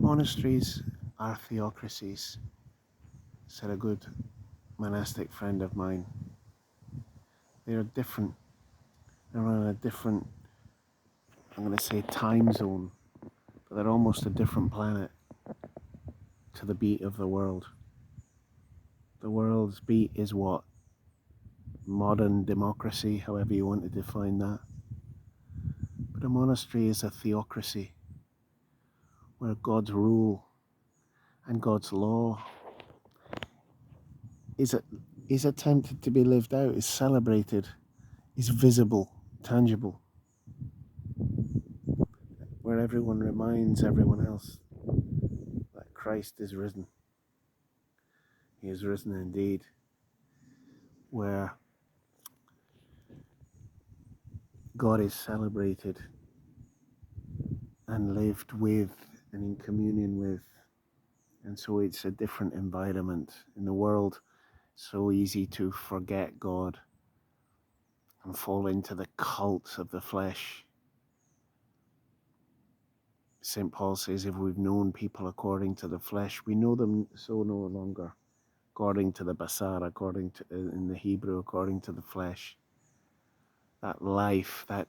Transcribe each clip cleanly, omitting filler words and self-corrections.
Monasteries are theocracies, said a good monastic friend of mine. They are different. They're on a different, I'm going to say, time zone, but they're almost a different planet to the beat of the world. The world's beat is what? Modern democracy, however you want to define that. But a monastery is a theocracy where God's rule and God's law is attempted to be lived out, is celebrated, is visible, tangible, where everyone reminds everyone else that Christ is risen. He is risen indeed, where God is celebrated and lived with and in communion with. And so it's a different environment. In the world, so easy to forget God and fall into the cult of the flesh. St. Paul says, if we've known people according to the flesh, we know them so no longer. According to the basar, according to, in the Hebrew, according to the flesh. That life, that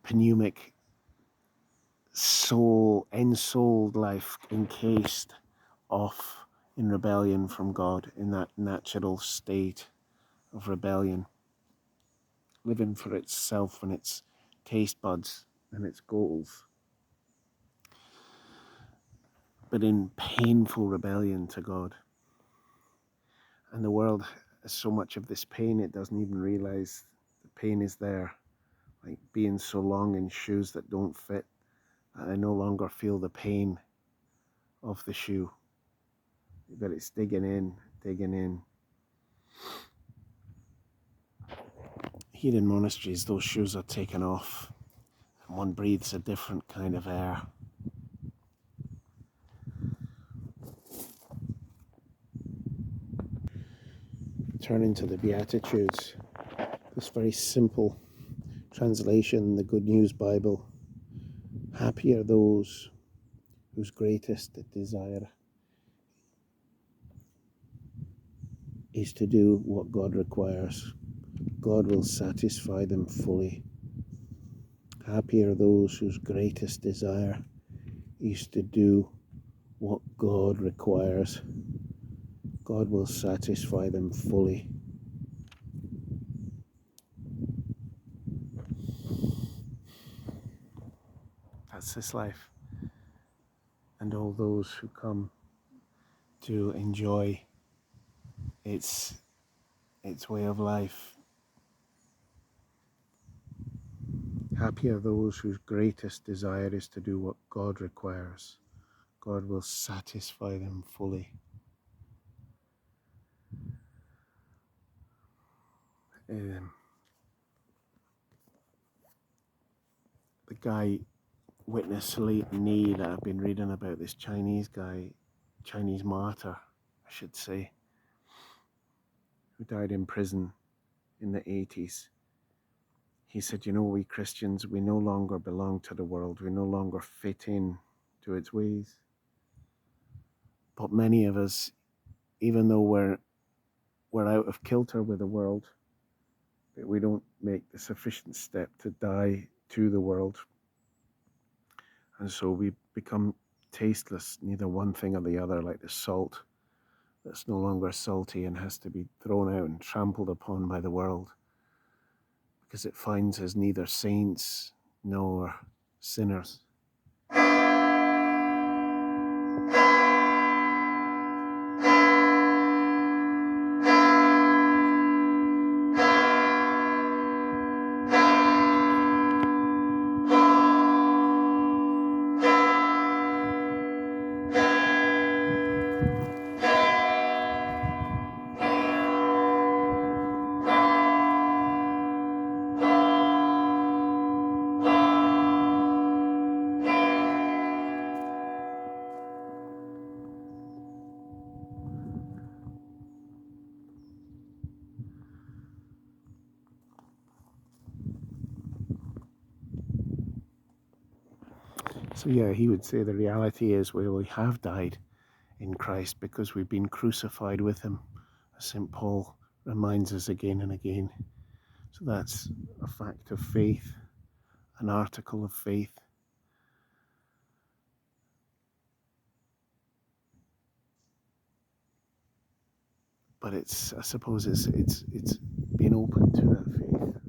pneumic soul, ensouled life, encased off in rebellion from God, in that natural state of rebellion, living for itself and its taste buds and its goals, but in painful rebellion to God. And the world has so much of this pain, it doesn't even realize the pain is there, like being so long in shoes that don't fit, that I no longer feel the pain of the shoe, but it's digging in. Here in monasteries, those shoes are taken off, and one breathes a different kind of air. Turning to the Beatitudes, this very simple translation, the Good News Bible. Happy are those whose greatest desire is to do what God requires. God will satisfy them fully. Happy are those whose greatest desire is to do what God requires. God will satisfy them fully. That's this life. And all those who come to enjoy its way of life. Happy are those whose greatest desire is to do what God requires. God will satisfy them fully. The guy, Witness Lee that I've been reading about, this Chinese guy, Chinese martyr, I should say, who died in prison in the 80s. He said, we Christians, we no longer belong to the world. We no longer fit in to its ways. But many of us, even though we're out of kilter with the world, but we don't make the sufficient step to die to the world. And so we become tasteless, neither one thing or the other, like the salt that's no longer salty and has to be thrown out and trampled upon by the world, because it finds us neither saints nor sinners. So yeah, he would say the reality is we have died in Christ because we've been crucified with him, as St. Paul reminds us again and again. So that's a fact of faith, an article of faith. But I suppose it's being open to that faith.